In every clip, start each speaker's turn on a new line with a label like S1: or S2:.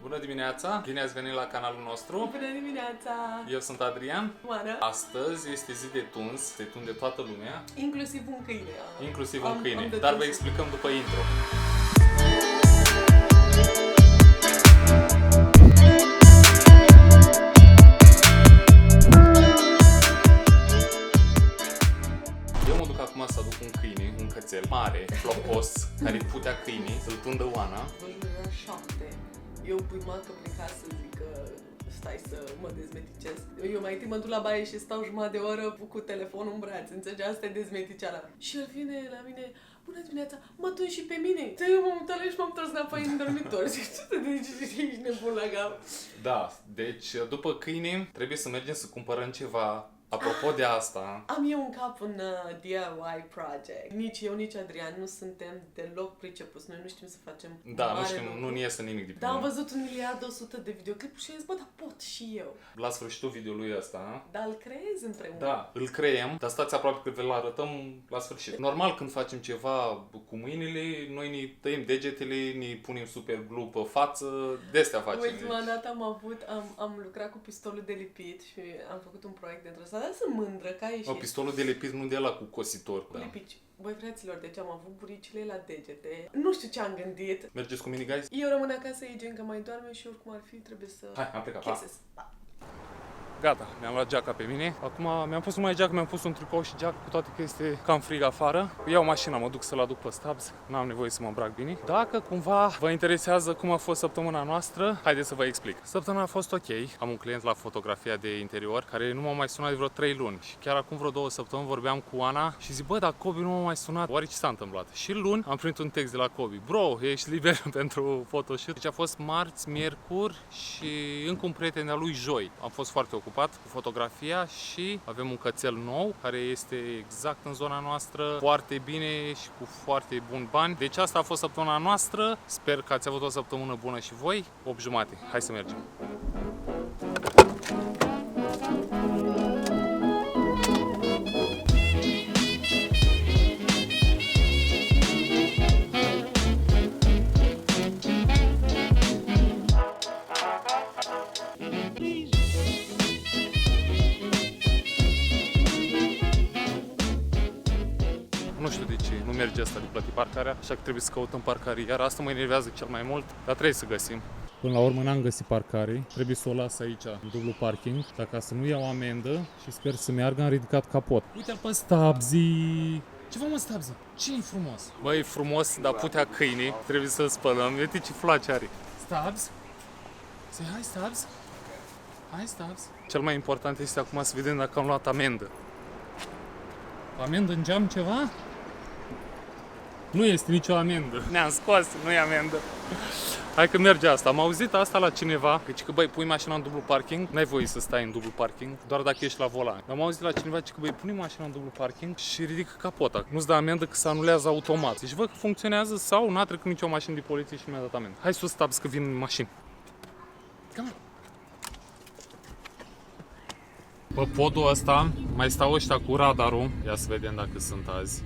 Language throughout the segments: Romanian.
S1: Bună dimineața! Bine ați venit la canalul nostru!
S2: Bună dimineața!
S1: Eu sunt Adrian.
S2: Oana.
S1: Astăzi este zi de tuns, se tunde toată lumea.
S2: Inclusiv un câine.
S1: Inclusiv un câine, dar vă explicăm după intro. Eu mă duc acum să aduc un câine, un cățel mare, flopos, care putea câinii, să-l tundă Oana.
S2: Vă 7. Eu pui că pleca să zic că stai să mă dezmeticez. Eu mai întâi mă duc la baie și stau jumătate de oră cu telefonul în braț, înțelegi? Asta e dezmeticeala. Și el vine la mine, bună dimineața, mă tun și pe mine. Eu m-am uitat și m-am întors înapoi în dormitor. Zic, ce te ești nebun la cap?
S1: Da, deci după câine trebuie să mergem să cumpărăm ceva. Apropo de asta...
S2: Am eu în cap un DIY project. Nici eu, nici Adrian nu suntem deloc pricepuți. Noi nu știm să facem
S1: nu știm, nu iese nimic de pe
S2: Dar am văzut 1.100.000 de videoclipuri și am zis, bă, dar pot și eu.
S1: La sfârșitul videoului ăsta...
S2: Dar îl creezi împreună.
S1: Da, îl creăm, dar stați aproape că vi-l arătăm la sfârșit. Normal, când facem ceva cu mâinile, noi ne tăiem degetele, ne punem super glue pe față, de-astea facem.
S2: Ultima dată am lucrat cu pistolul de lipit și am făcut un proiect dintr-o dar sunt mândră că a ieșit.
S1: Pistolul de lipit nu de ăla cu cositor.
S2: Cu lipici. Băi, fraților, deci am avut buricile la degete. Nu știu ce am gândit.
S1: Mergeți cu mini, guys?
S2: Eu rămân acasă, ei gen că mai doarme și oricum ar fi, trebuie să...
S1: Hai, am plecat.
S2: Pa.
S1: Gata, mi-am luat geaca pe mine. Acum mi-am pus numai geacă, mi-am pus un tricou și geacă, cu toate că este cam frig afară. Iau mașina, mă duc să-l aduc pe Stabs. N-am nevoie să mă îmbrac bine. Dacă cumva vă interesează cum a fost săptămâna noastră, haideți să vă explic. Săptămâna a fost ok. Am un client la fotografia de interior care nu m-a mai sunat de vreo 3 luni. Și chiar acum vreo 2 săptămâni vorbeam cu Ana și zic, bă, dar Kobe nu m-a mai sunat. Oare ce s-a întâmplat? Și luni am primit un text de la Kobe. Bro, ești liber pentru photoshoot. Deci a fost marți, miercuri și încă un prieten al lui joi. Am fost foarte ocupat cu fotografia și avem un cățel nou care este exact în zona noastră, foarte bine și cu foarte buni bani. Deci asta a fost săptămâna noastră. Sper că ați avut o săptămână bună și voi. 8:30. Hai să mergem. Nu știu de ce nu merge asta de plătit parcarea, așa că trebuie să căutăm parcare. Iar asta mă enervează cel mai mult, dar trebuie să găsim. Până la urmă n-am găsit parcare, trebuie să o las aici, în dublu parking, ca să nu iau amendă și sper să meargă, am ridicat capot. Uite-l pe Stabzi! Ce mă, Stabzi? Ce e frumos? Băi, e frumos, dar putea câinii, trebuie să-l spălăm. Uite ce flaci are. Stabzi? Zi, hai, Stabzi! Hai, Stabzi! Cel mai important este acum să vedem dacă am luat amendă. Amendă în geam ceva? Nu este nicio amendă. Ne-am scos, nu e amendă. Hai că merge asta. Am auzit asta la cineva. Deci că băi, pui mașina în dublu parking, n-ai voie să stai în dublu parking, doar dacă ești la volan. Am auzit la cineva că băi, pune mașina în dublu parking și ridică capota. Nu-ți dă amendă că se anulează automat. Deci văd că funcționează sau n-a trecut nicio mașină de poliție și mi-a dat amendă. Hai sus, Stabs, că vin în mașini. Come on. Pe podul ăsta mai stau ăștia cu radarul. Ia să vedem dacă sunt azi.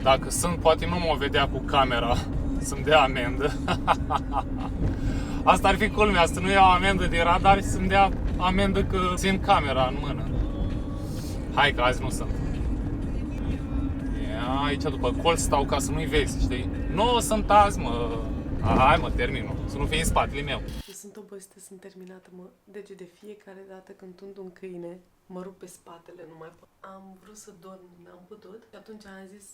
S1: Dacă sunt, poate nu mă vedea cu camera să-mi dea amendă. Asta ar fi culmea, să nu iau amendă de radar și să-mi dea amendă că țin camera în mână. Hai că azi nu sunt. Aici după colț stau ca să nu-i vezi, știi? Nu sunt azi, mă. Hai mă, termin, să nu fie în spatele meu.
S2: Eu sunt obosită, sunt terminată, mă. Deci de fiecare dată când tund un câine, mă rup pe spatele, nu mai pot. Am vrut să dorm, n-am putut. Și atunci am zis,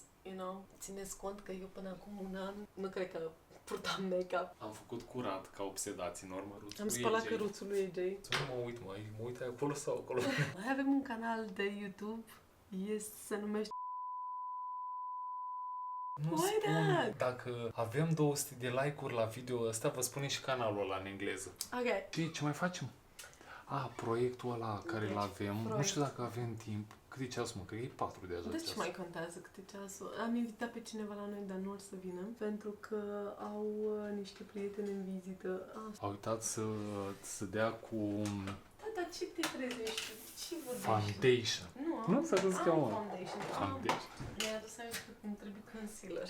S2: țineți cont că eu până acum un an, nu cred că purtam make-up. Am
S1: făcut curat ca obsedați în
S2: Am spălat căruțul lui AJ.
S1: Să nu mă uit, mă uit acolo sau acolo.
S2: Mai avem un canal de YouTube, se numește
S1: Nu spun. Dacă avem 200 de like-uri la video ăsta, vă spune și canalul ăla în engleză.
S2: Ok.
S1: Ce mai facem? Proiectul ăla care îl avem, nu știu dacă avem timp. Cât e ceasul, mă? Cred că e 4 deja.
S2: De ce mai contează cât e ceasul? Am invitat pe cineva la noi, dar nu o să vină, pentru că au niște prieteni în vizită.
S1: Au uitat să dea cu...
S2: Da, dar ce te trezești? Ce vorbești?
S1: Foundation. Nu? Să cum se cheamă? Foundation.
S2: Mi-a adus aici că îmi trebuie concealer.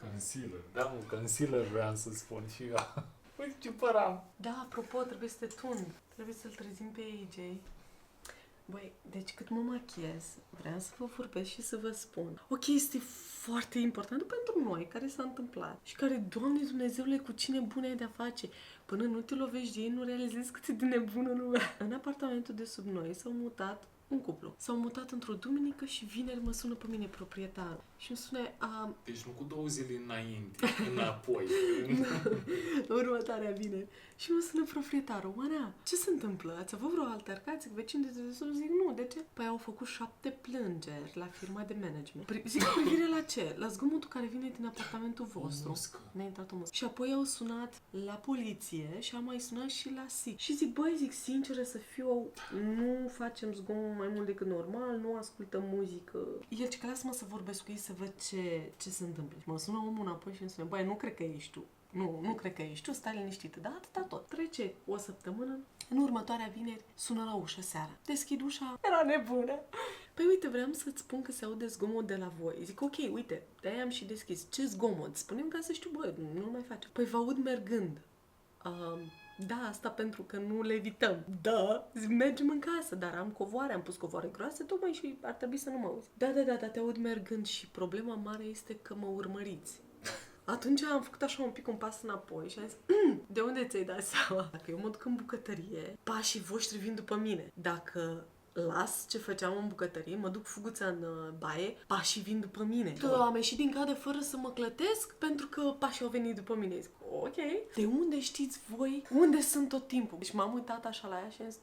S1: Concealer. Da, mă, concealer vreau să spun și eu. Uite ce păr am.
S2: Da, apropo, trebuie să te tund. Trebuie să-l trezim pe AJ. Băi, deci cât mă machiez, vreau să vă vorbesc și să vă spun o chestie foarte importantă pentru noi, care s-a întâmplat și care, Doamne Dumnezeule, cu cine bune ai de-a face. Până nu te lovești de ei, nu realizezi cât de nebună lumea. În apartamentul de sub noi s-au mutat un cuplu. S-au mutat într-o duminică și vineri mă sună pe mine proprietarul. Și îmi spune,
S1: Deci nu cu 2 zile înainte, înapoi.
S2: următoarea vineri. Și mă sună proprietarul. Oana, ce se întâmplă? Ați avut vreo altercație cu vecinii de dedesubt? Zic, nu, de ce? Păi au făcut 7 plângeri la firma de management. Zic, cu privire la ce? La zgomotul care vine din apartamentul vostru.
S1: Muscă.
S2: Ne-a intrat o muscă. Și apoi au sunat la poliție și am mai sunat și la SIC. Și zic, băi, zic, sinceră să fiu, nu facem zgomot mai mult decât normal, nu ascultăm muzică. El ce lasă-mă să vorbesc cu ei să văd ce se întâmplă. Și mă sună omul înapoi și îmi spune, băi, nu cred că ești tu. Nu cred că ești tu, stai liniștită. Da, atâta tot. Trece o săptămână, în următoarea vineri sună la ușă seara. Deschid ușa, era nebună. Păi uite, vreau să-ți spun că se aude zgomot de la voi. Zic, ok, uite, de-aia am și deschis. Ce zgomot? Spune-mi ca să știu, bă, nu mai face. Păi vă aud mergând. Da, asta pentru că nu le evităm. Da, zic, mergem în casă, dar am covoare, am pus covoare groase, tocmai și ar trebui să nu mă auzi. Da, te aud mergând și problema mare este că mă urmăriți. Atunci am făcut așa un pic un pas înapoi și am zis, de unde ți-ai dat seama? Dacă eu mă duc în bucătărie, pașii voștri vin după mine. Dacă las ce făceam în bucătărie, mă duc fuguța în baie, pașii vin după mine. Am ieșit din cadă fără să mă clătesc pentru că pașii au venit după mine. Zic, ok. De unde știți voi unde sunt tot timpul? Deci m-am uitat așa la ea și am zis,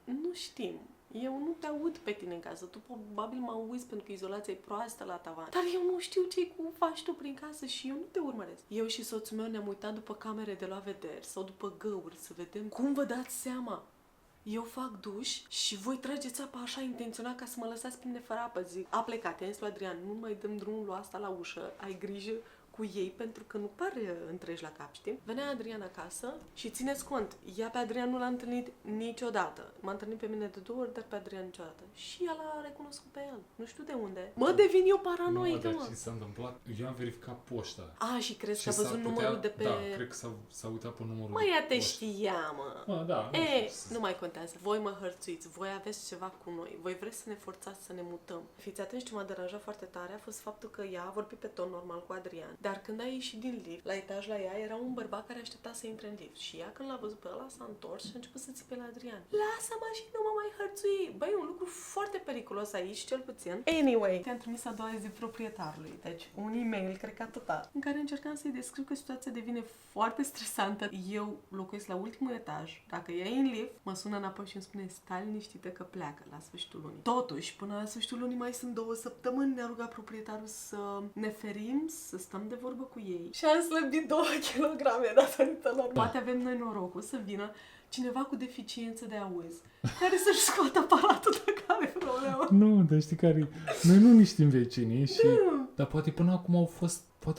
S2: nu știm. Eu nu te aud pe tine în casă. Tu probabil mă auzi pentru că izolația e proastă la tavan. Dar eu nu știu ce cu faci tu prin casă și eu nu te urmăresc. Eu și soțul meu ne-am uitat după camere de la vederi sau după găuri să vedem cum vă dați seama. Eu fac duș și voi trageți apa așa intenționat ca să mă lăsați pe mine fără apă. Zic, a plecat, i-am zis lui Adrian, nu mai dăm drumul lui asta la ușă, ai grijă cu ei pentru că nu pare întregi la cap, știi? Venea Adrian acasă și țineți cont, ea pe Adrian nu l-a întâlnit niciodată. M-a întâlnit pe mine de 2 ori, dar pe Adrian niciodată. Și el a recunoscut pe el. Nu știu de unde. Mă, devin eu paranoică,
S1: mă. Ce s-a întâmplat? Eu am verificat poșta.
S2: Și crezi că a văzut numărul de pe...
S1: Da, cred că s-a uitat pe numărul
S2: de ea te știa, mă.
S1: Da.
S2: Nu mai contează. Voi mă hărțuiți, voi aveți ceva cu noi. Voi vreți să ne forțați să ne mutăm. Fiți atenți, ce m-a deranjat foarte tare a fost faptul că ea a vorbit pe ton normal cu Adrian. Dar când a ieșit din lift, la etaj la ea, era un bărbat care aștepta să intre în lift. Și ea, când l-a văzut pe ăla, s-a întors și a început să țipe la Adrian. Lasă-mă și nu mă mai hărțui! Băi, un lucru foarte periculos aici, cel puțin. Anyway, te-am trimis a doua zi proprietarului. Deci, un e-mail, cred că atâta, în care încercam să-i descriu că situația devine foarte stresantă. Eu locuiesc la ultimul etaj. Dacă ea e în lift, mă sună înapoi și îmi spune, stai liniștită că pleacă la sfârșitul lunii. Totuși, până la sfârșitul lunii mai sunt 2 săptămâni, ne-a rugat proprietarul să ne ferim, să stăm de vorbă cu ei. Și am slăbit 2 kilograme datorită lor. Poate avem noi norocul să vină cineva cu deficiență de auz, care să-și scoată aparatul dacă are problemă.
S1: Nu, dar știi care... Noi nu știm vecinii și... Dar poate până acum au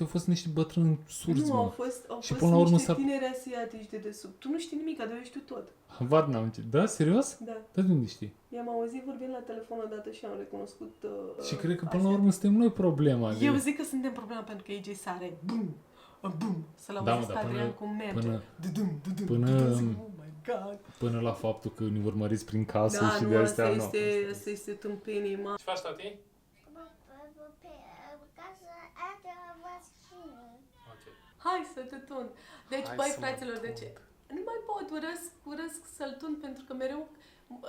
S1: fost niște bătrâni surzi,
S2: Nu,
S1: mă.
S2: au fost
S1: și până la urmă
S2: niște tineri asiatici de desubt. Tu nu știi nimic, dar eu știu tot.
S1: Vad n-am ce. Da? Serios?
S2: Da.
S1: Dar de unde știi?
S2: I-am auzit vorbind la telefon odată și am recunoscut
S1: și cred că până la urmă suntem noi problema.
S2: Eu zic că suntem problema pentru că AJ sare. Bum! Bum! Să-l auziți pe Adrian cum merge.
S1: Până la faptul că ne urmăriți prin casă și de astea, nu.
S2: Asta este tâmpenii, mă.
S1: Ce faci, tati?
S2: Hai să te tund. Deci, băi, fraților, de ce? Nu mai pot, urăsc să-l tund pentru că mereu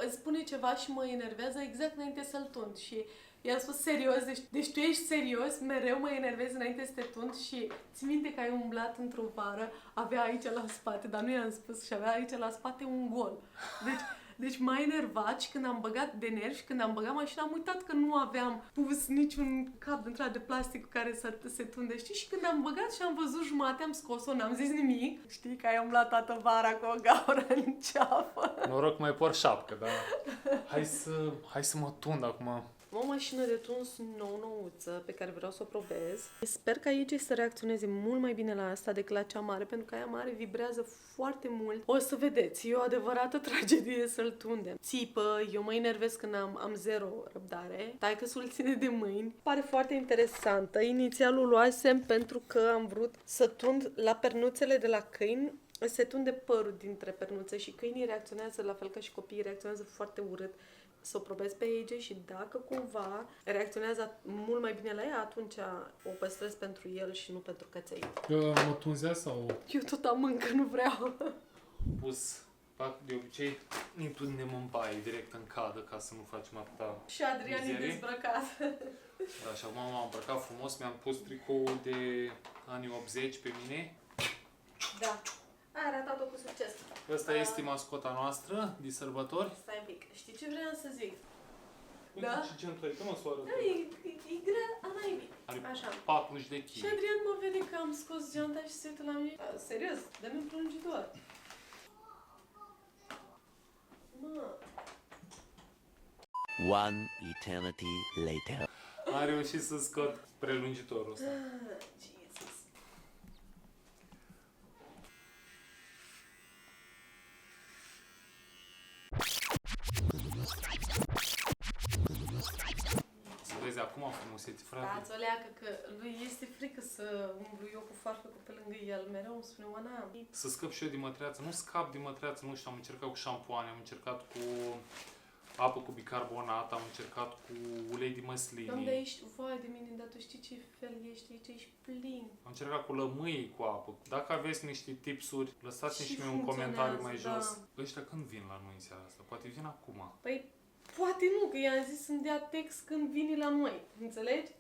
S2: îți spune ceva și mă enervează exact înainte să-l tund. Și i-am spus serios, deci tu ești serios, mereu mă enervezi înainte să te tund și ți minte că ai umblat într-o vară, avea aici la spate, dar nu i-am spus, și avea aici la spate un gol. Deci m-a enervat și când am băgat de nervi și când am băgat mașina am uitat că nu aveam pus niciun cap de plastic cu care să se tunde, știi? Și când am băgat și am văzut jumate, am scos-o, n-am zis nimic. Știi că ai umblat toată vara cu o gaură în ceafă.
S1: Noroc mai por șapcă, dar hai să mă tund acum.
S2: Am o mașină de tuns nou-nouță pe care vreau să o probez. Sper ca AJ să reacționeze mult mai bine la asta decât la cea mare, pentru că aia mare vibrează foarte mult. O să vedeți, e o adevărată tragedie să-l tundem. Țipă, eu mă enervez când am zero răbdare. Taică-sul ține de mâini. Pare foarte interesantă. Inițial o luasem pentru că am vrut să tund la pernuțele de la câini. Se tunde părul dintre pernuțe și câinii reacționează la fel ca și copiii, reacționează foarte urât. Să o probez pe AJ și dacă cumva reacționează mult mai bine la ea, atunci o păstrez pentru el și nu pentru căței.
S1: Mă tunzea sau
S2: Eu tot am încă nu vreau.
S1: pus? Fac de obicei, ne tundem în baie, direct în cadă, ca să nu facem atâta
S2: Și Adrian e
S1: mizerii.
S2: dezbrăcat.
S1: Da, și acum m-am îmbrăcat frumos, mi-am pus tricoul de anii 80 pe mine.
S2: Da. Ai ratat-o cu succes.
S1: Ăsta este mascota noastră de sărbători.
S2: Stai un pic. Știi ce vreau să zic?
S1: Uite
S2: Da?
S1: ce centru ai, că măsoară.
S2: Da, e grea a naibii.
S1: Are
S2: Așa.
S1: 40 de
S2: Și
S1: kg.
S2: Adrian mă vede că am scos geanta și se uită la mine. Serios, dă-mi un prelungitor. Mă.
S3: One eternity later.
S1: A reușit să scot prelungitorul ăsta.
S2: Jesus.
S1: Să vezi acum frumusețe, frate.
S2: Stați o leacă că lui este frică să umblu eu cu farfecul pe lângă el. Mereu îmi spune, Oana,
S1: Să scap și eu de mătreață. Nu scap de mătreață, nu știu, am încercat cu șampoane, am încercat cu apă cu bicarbonat, am încercat cu ulei de
S2: Doamne,
S1: măsline.
S2: ești, vai de mine, dar tu știi ce fel ești aici, ești plin.
S1: Am încercat cu lămâi cu apă. Dacă aveți niște tipsuri, lăsați-mi
S2: Și
S1: și mie un comentariu mai
S2: funcționează,
S1: jos. Ăștia când vin la noi în seara asta? Poate vin acum.
S2: Păi, poate nu, că i-am zis să-mi dea text când vine la noi, înțelegi?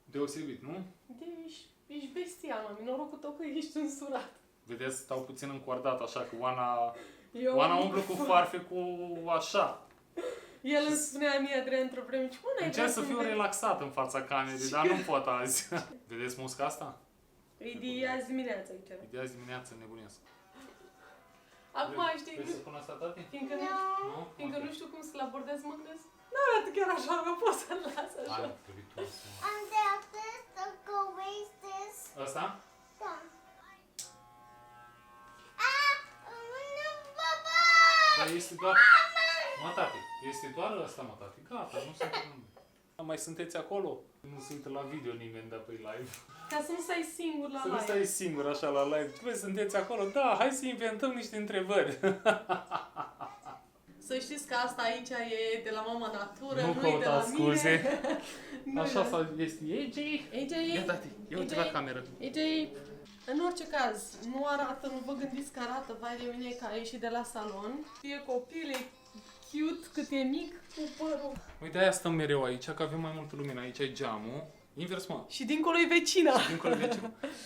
S1: Deosebit, nu?
S2: De, ești bestial, mami, norocul tău că ești însurat.
S1: Vedeți, stau puțin încordat, așa, că Oana
S2: Eu
S1: umblă cu farfe cu așa.
S2: El îmi spunea mie, Adrian, într-o vreme, ce mă, n-ai
S1: Încerc
S2: vrea
S1: să fiu
S2: să-mi dai-
S1: relaxat în fața camerei, dar nu pot azi. Vedeți musca asta?
S2: E de azi dimineața aici.
S1: E de azi dimineață nebunesc.
S2: Acum știi,
S1: Vrei să pun asta, tati?
S2: fiindcă,
S1: Nu?
S2: fiindcă
S1: Ok.
S2: nu știu cum să-l abordez, mă gândesc. Nu arată chiar așa, că pot să-l las
S1: Hai,
S2: așa.
S1: trebuie tu să...
S4: And after the go waste this
S1: Asta?
S4: done. No, Papa!
S1: Dar este doar... Mă, tati, este doar ăsta, mă, tati. Gata, nu suntem... Mai sunteți acolo? Nu se uită la video nimeni de pe live.
S2: Ca să nu stai singur la
S1: Să nu
S2: live.
S1: stai singur așa la live. Voi sunteți acolo? Da, hai să inventăm niște întrebări.
S2: Să știți că asta aici e de la mama natură,
S1: Nu
S2: nu e de la
S1: căutați scuze.
S2: mine. Nu
S1: Așa
S2: e
S1: sau este AJ?
S2: AJ,
S1: Ia, tati, ia uite la cameră.
S2: AJ, în orice caz, nu arată, nu vă gândiți că arată, vai de mine, că a ieșit de la salon. E copil, e cute, cât e mic, cu părul.
S1: Uite, aia stăm mereu aici, că avem mai multă lumină. Aici e geamul. Invers, mă.
S2: Și dincolo e vecina.
S1: Dincolo de ce?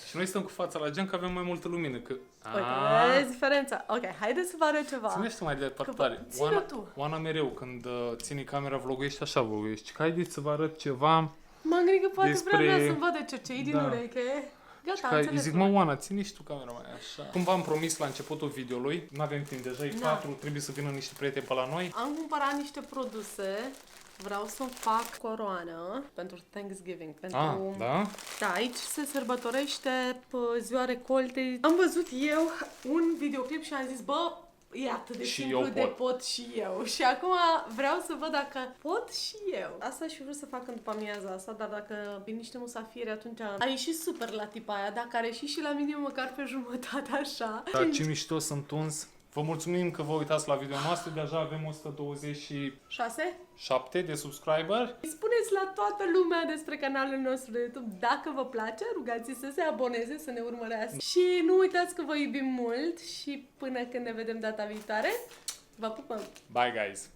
S1: Și noi stăm cu fața la geam că avem mai multă lumină. Că...
S2: Uite, vezi diferența. Ok, haideți să vă arăt ceva.
S1: Ține-te mai departe.
S2: ține-o tu.
S1: Oana mereu, când ține camera, vloguiește așa, vloguiești. Că haideți să vă arăt ceva.
S2: M-am gândit că poate
S1: Despre-
S2: vrea să-mi vadă cercei din
S1: Da.
S2: ureche. Gata,
S1: Că îi
S2: înțeles.
S1: zic, mă, Oana, ține și tu camera mai așa. Cum v-am promis la începutul videoului, nu avem timp, deja e
S2: Da.
S1: 4, trebuie să vină niște prieteni pe la noi.
S2: Am cumpărat niște produse. Vreau să fac coroană pentru Thanksgiving. Pentru...
S1: Da?
S2: Da, aici se sărbătorește ziua recoltei. Am văzut eu un videoclip și am zis, bă, e atât de
S1: Și
S2: simplu
S1: eu
S2: de
S1: pot.
S2: pot și eu. Și acum vreau să văd dacă pot și eu. Asta și vreau să fac în după amiaza asta, dar dacă vin niște musafiri, atunci a ieșit super la tipa aia. Dacă are ieșit și la mine măcar pe jumătate așa.
S1: Dar ce mișto sunt tuns. Vă mulțumim că vă uitați la video noastră, deja avem 127
S2: 6?
S1: de subscriberi.
S2: Spuneți la toată lumea despre canalul nostru de YouTube. Dacă vă place, rugați să se aboneze, să ne urmărească. Și nu uitați că vă iubim mult și până când ne vedem data viitoare, vă pupăm!
S1: Bye, guys!